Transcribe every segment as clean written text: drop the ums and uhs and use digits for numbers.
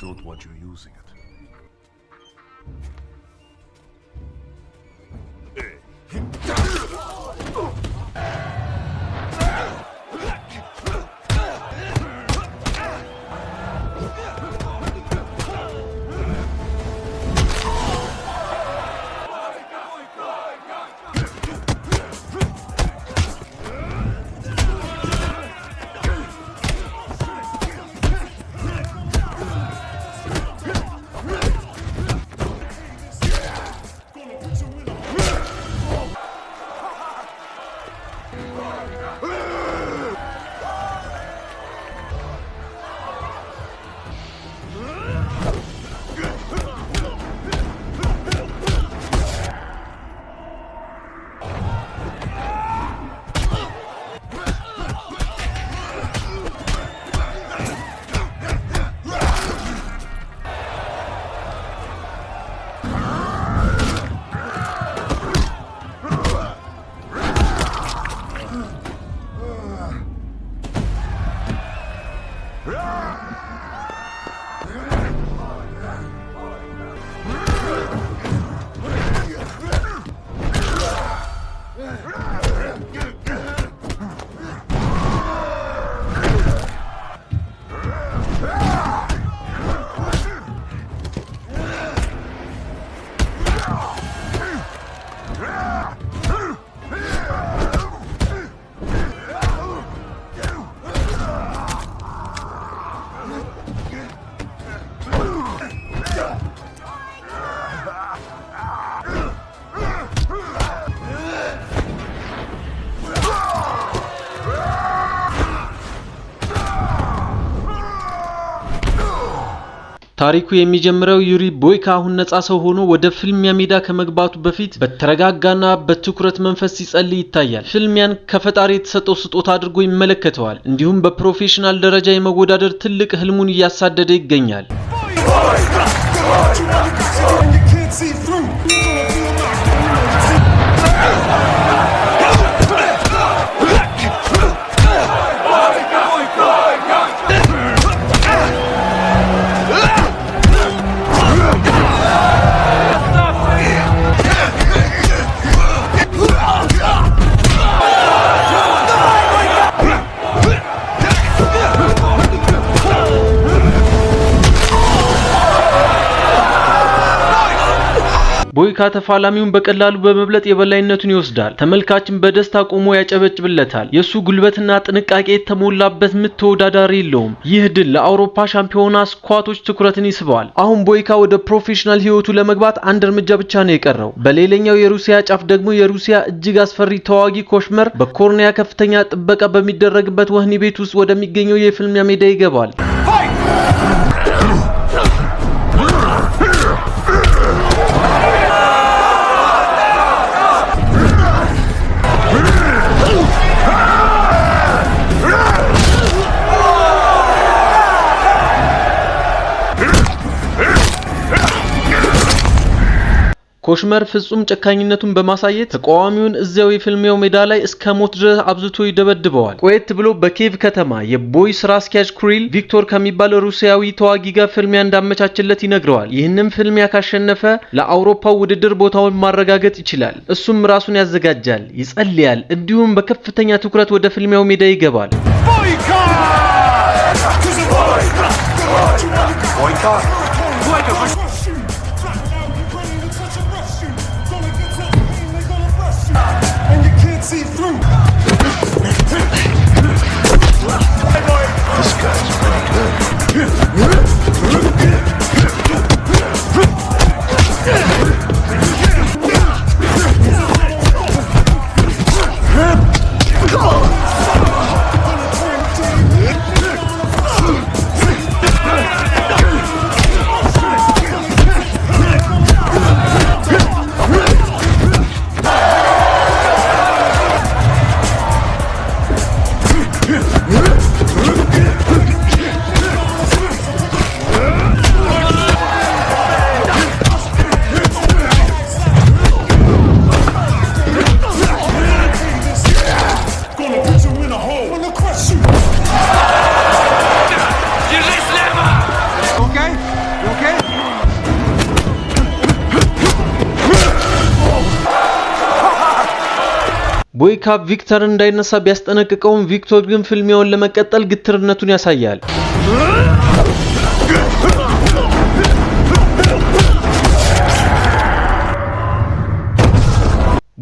don't want you using it. ታሪኩ የሚጀምረው ዩሪ ቦይካ አሁን ነፃ ሰው ሆኖ ወደ ፍልሚያ ሜዳ ከመግባቱ በፊት በተረጋጋና በትኩረት መንፈስ ሲጸልይ ይታያል። ፍልሚያን ከፈጣሪ የተሰጠው ስጦታ አድርጎ ይመለከተዋል። እንዲሁም በፕሮፌሽናል ደረጃ የመወዳደር ትልቅ ህልሙን እያሳደደ ይገኛል። ቦይካ ተፋላሚውን በቀላሉ በመብለጥ የበላይነቱን ይወስዳል። ተመልካችን በደስታ ቆሞ ያጨበጭብለታል። የሱ ጉልበትና ጥንቃቄ የተሞላበት ተወዳዳሪ የለውም። ይህ ድል ለአውሮፓ ሻምፒዮና ስኳቶች ትኩረትን ይስባል። አሁን ቦይካ ወደ ፕሮፌሽናል ህይወቱ ለመግባት አንድ እርምጃ ብቻ ነው የቀረው። በሌላኛው የሩሲያ ጫፍ ደግሞ የሩሲያ እጅግ አስፈሪ ተዋጊ ኮሽመር በኮርኒያ ከፍተኛ ጥበቃ በሚደረግበት ወህኒ ቤት ውስጥ ወደሚገኘው የፍልሚያ ሜዳ ይገባል። ኮሽመር ፍጹም ጨካኝነቱን በማሳየት ተቃዋሚውን እዚያው የፍልሚያው ሜዳ ላይ እስከ ሞት ድረስ አብዝቶ ይደበድበዋል። ቆየት ብሎ በኬቭ ከተማ የቦይ ስራ አስኪያጅ ኩሪል ቪክቶር ከሚባል ሩሲያዊ ተዋጊ ጋር ፍልሚያ እንዳመቻችለት ይነግረዋል። ይህንን ፍልሚያ ካሸነፈ ለአውሮፓው ውድድር ቦታውን ማረጋገጥ ይችላል። እሱም ራሱን ያዘጋጃል፣ ይጸልያል፣ እንዲሁም በከፍተኛ ትኩረት ወደ ፍልሚያው ሜዳ ይገባል። See through. This guy's pretty good. ቦይካ ቪክተር እንዳይነሳ ቢያስጠነቅቀውም ቪክቶር ግን ፍልሚያውን ለመቀጠል ግትርነቱን ያሳያል።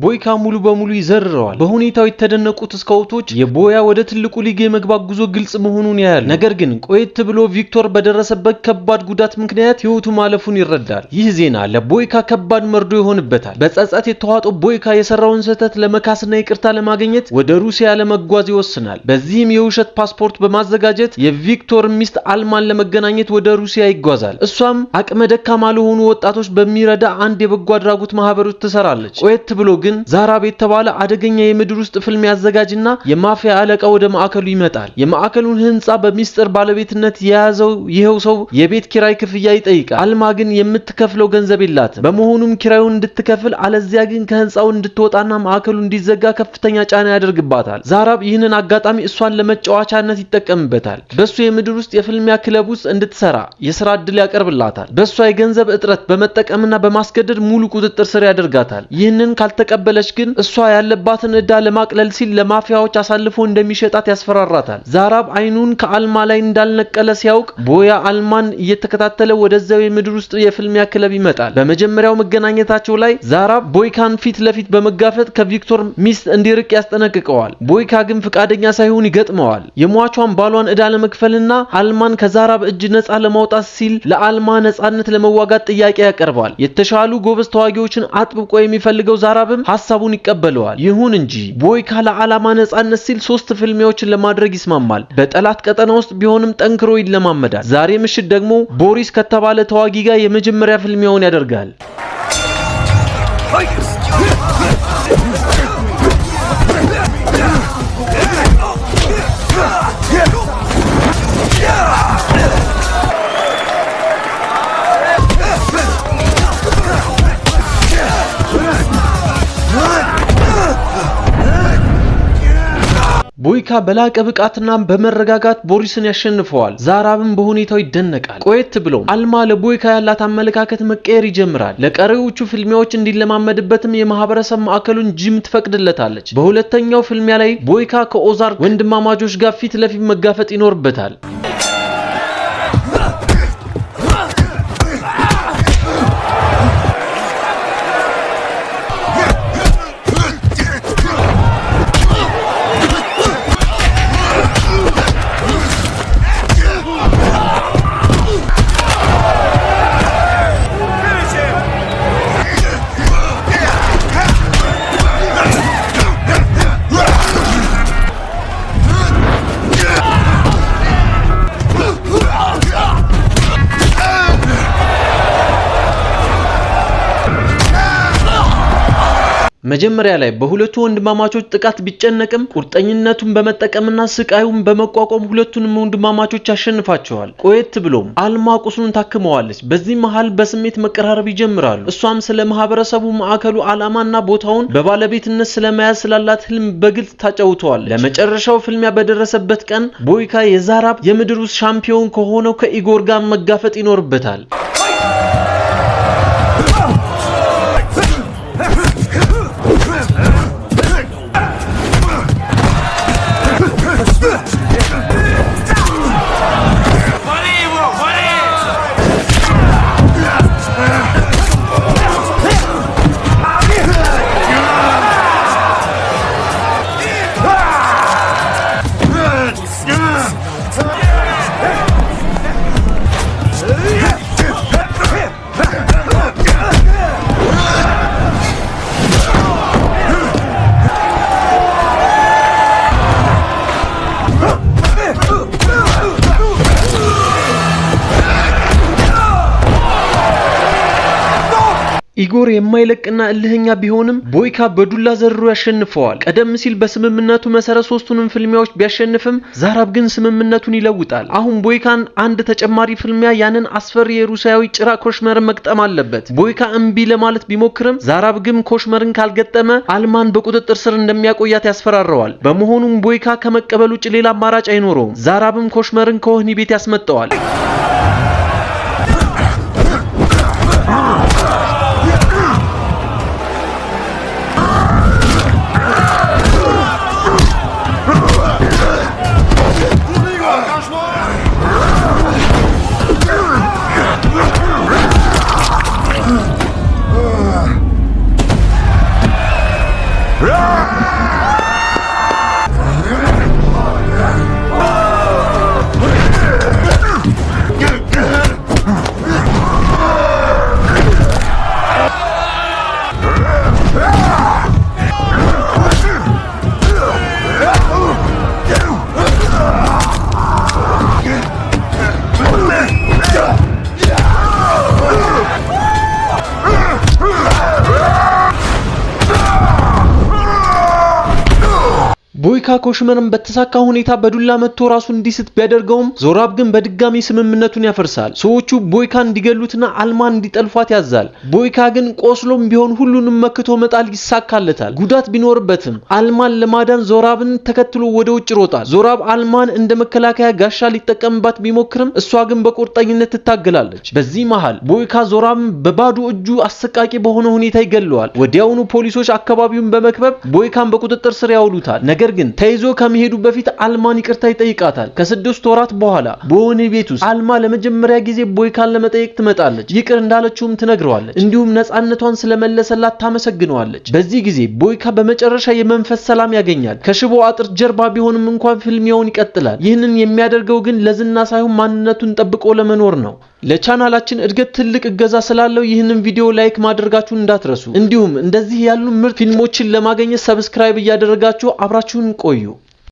ቦይካ ሙሉ በሙሉ ይዘርረዋል። በሁኔታው የተደነቁት ስካውቶች የቦያ ወደ ትልቁ ሊግ የመግባት ጉዞ ግልጽ መሆኑን ያያሉ። ነገር ግን ቆየት ብሎ ቪክቶር በደረሰበት ከባድ ጉዳት ምክንያት ህይወቱ ማለፉን ይረዳል። ይህ ዜና ለቦይካ ከባድ መርዶ ይሆንበታል። በጸጸት የተዋጠው ቦይካ የሰራውን ስህተት ለመካስና ይቅርታ ለማግኘት ወደ ሩሲያ ለመጓዝ ይወስናል። በዚህም የውሸት ፓስፖርት በማዘጋጀት የቪክቶር ሚስት አልማን ለመገናኘት ወደ ሩሲያ ይጓዛል። እሷም አቅመ ደካማ ለሆኑ ወጣቶች በሚረዳ አንድ የበጎ አድራጎት ማህበር ውስጥ ትሰራለች። ቆየት ብሎ ግን ዛራብ የተባለ አደገኛ የምድር ውስጥ ፊልም ያዘጋጅና የማፊያ አለቃ ወደ ማዕከሉ ይመጣል። የማዕከሉን ህንጻ በሚስጥር ባለቤትነት የያዘው ይሄው ሰው የቤት ኪራይ ክፍያ ይጠይቃል። አልማ ግን የምትከፍለው ገንዘብ የላትም። በመሆኑም ኪራዩን እንድትከፍል አለዚያ ግን ከህንጻው እንድትወጣና ማዕከሉ እንዲዘጋ ከፍተኛ ጫና ያደርግባታል። ዛራብ ይህንን አጋጣሚ እሷን ለመጫወቻነት ይጠቀምበታል። በሱ የምድር ውስጥ የፊልሚያ ክለብ ውስጥ እንድትሰራ የሥራ ዕድል ያቀርብላታል። በሷ የገንዘብ እጥረት በመጠቀምና በማስገደድ ሙሉ ቁጥጥር ስር ያደርጋታል። ይህንን ካልተቀበለች ግን እሷ ያለባትን ዕዳ ለማቅለል ሲል ለማፊያዎች አሳልፎ እንደሚሸጣት ያስፈራራታል። ዛራብ አይኑን ከአልማ ላይ እንዳልነቀለ ሲያውቅ ቦያ አልማን እየተከታተለ ወደዛው የምድር ውስጥ የፊልሚያ ክለብ ይመጣል። በመጀመሪያው መገናኘታቸው ላይ ዛራብ ቦይካን ፊት ለፊት በመጋፈጥ ከቪክቶር ሚስት እንዲርቅ ያስጠነቅቀዋል። ቦይካ ግን ፍቃደኛ ሳይሆን ይገጥመዋል። የሟቿን ባሏን ዕዳ ለመክፈልና አልማን ከዛራብ እጅ ነፃ ለማውጣት ሲል ለአልማ ነፃነት ለመዋጋት ጥያቄ ያቀርባል። የተሻሉ ጎበዝ ተዋጊዎችን አጥብቆ የሚፈልገው ዛራብም ሐሳቡን ይቀበለዋል። ይሁን እንጂ ቦይካ ለዓላማ ነፃነት ሲል 3 ፍልሚያዎችን ለማድረግ ይስማማል። በጠላት ቀጠና ውስጥ ቢሆንም ጠንክሮ ይለማመዳል። ዛሬ ምሽት ደግሞ ቦሪስ ከተባለ ተዋጊ ጋር የመጀመሪያ ፍልሚያውን ያደርጋል። ቦይካ በላቀ ብቃትና በመረጋጋት ቦሪስን ያሸንፈዋል። ዛራብም በሁኔታው ይደነቃል። ቆየት ብሎ አልማ ለቦይካ ያላት አመለካከት መቀየር ይጀምራል። ለቀሪዎቹ ፍልሚያዎች እንዲለማመድበትም የማህበረሰብ ማዕከሉን ጂም ትፈቅድለታለች። በሁለተኛው ፍልሚያ ላይ ቦይካ ከኦዛር ወንድማማቾች ጋር ፊት ለፊት መጋፈጥ ይኖርበታል። መጀመሪያ ላይ በሁለቱ ወንድማማቾች ጥቃት ቢጨነቅም ቁርጠኝነቱን በመጠቀምና ስቃዩን በመቋቋም ሁለቱንም ወንድማማቾች ያሸንፋቸዋል። ቆየት ብሎም አልማ ቁስሉን ታክመዋለች። በዚህ መሃል በስሜት መቀራረብ ይጀምራሉ። እሷም ስለ ማህበረሰቡ ማዕከሉ ዓላማና ቦታውን በባለቤትነት ስለመያዝ ስላላት ህልም በግልጽ ታጫውተዋለች። ለመጨረሻው ፍልሚያ በደረሰበት ቀን ቦይካ የዛራብ የምድር ውስጥ ሻምፒዮን ከሆነው ከኢጎር ጋር መጋፈጥ ይኖርበታል። ኢጎር የማይለቅና እልህኛ ቢሆንም ቦይካ በዱላ ዘርሮ ያሸንፈዋል። ቀደም ሲል በስምምነቱ መሰረት 3ቱንም ፍልሚያዎች ቢያሸንፍም ዛራብ ግን ስምምነቱን ይለውጣል። አሁን ቦይካን አንድ ተጨማሪ ፍልሚያ ያንን አስፈሪ የሩሲያዊ ጭራ ኮሽመርን መግጠም አለበት። ቦይካ እምቢ ለማለት ቢሞክርም ዛራብ ግን ኮሽመርን ካልገጠመ አልማን በቁጥጥር ስር እንደሚያቆያት ያስፈራረዋል። በመሆኑም ቦይካ ከመቀበል ውጭ ሌላ አማራጭ አይኖረውም። ዛራብም ኮሽመርን ከወህኒ ቤት ያስመጣዋል። ቦይካ ኮሽመርን በተሳካ ሁኔታ በዱላ መጥቶ ራሱን እንዲስት ቢያደርገውም ዞራብ ግን በድጋሚ ስምምነቱን ያፈርሳል። ሰዎቹ ቦይካ እንዲገሉትና አልማን እንዲጠልፏት ያዛል። ቦይካ ግን ቆስሎም ቢሆን ሁሉንም መክቶ መጣል ይሳካለታል። ጉዳት ቢኖርበትም አልማን ለማዳን ዞራብን ተከትሎ ወደ ውጭ ሮጣል። ዞራብ አልማን እንደ መከላከያ ጋሻ ሊጠቀምባት ቢሞክርም እሷ ግን በቁርጠኝነት ትታገላለች። በዚህ መሃል ቦይካ ዞራብን በባዶ እጁ አሰቃቂ በሆነ ሁኔታ ይገለዋል። ወዲያውኑ ፖሊሶች አካባቢውን በመክበብ ቦይካን በቁጥጥር ስር ያውሉታል። ነገር ግን ተይዞ ከመሄዱ በፊት አልማን ይቅርታ ይጠይቃታል። ከ6 ወራት በኋላ በወህኒ ቤት ውስጥ አልማ ለመጀመሪያ ጊዜ ቦይካን ለመጠየቅ ትመጣለች። ይቅር እንዳለችውም ትነግረዋለች። እንዲሁም ነፃነቷን ስለመለሰላት ታመሰግነዋለች። በዚህ ጊዜ ቦይካ በመጨረሻ የመንፈስ ሰላም ያገኛል። ከሽቦ አጥር ጀርባ ቢሆንም እንኳን ፍልሚያውን ይቀጥላል። ይህንን የሚያደርገው ግን ለዝና ሳይሆን ማንነቱን ጠብቆ ለመኖር ነው። ለቻናላችን እድገት ትልቅ እገዛ ስላለው ይህንን ቪዲዮ ላይክ ማድረጋችሁን እንዳትረሱ። እንዲሁም እንደዚህ ያሉ ምርጥ ፊልሞችን ለማግኘት ሰብስክራይብ እያደረጋችሁ አብራችሁን ቆዩ።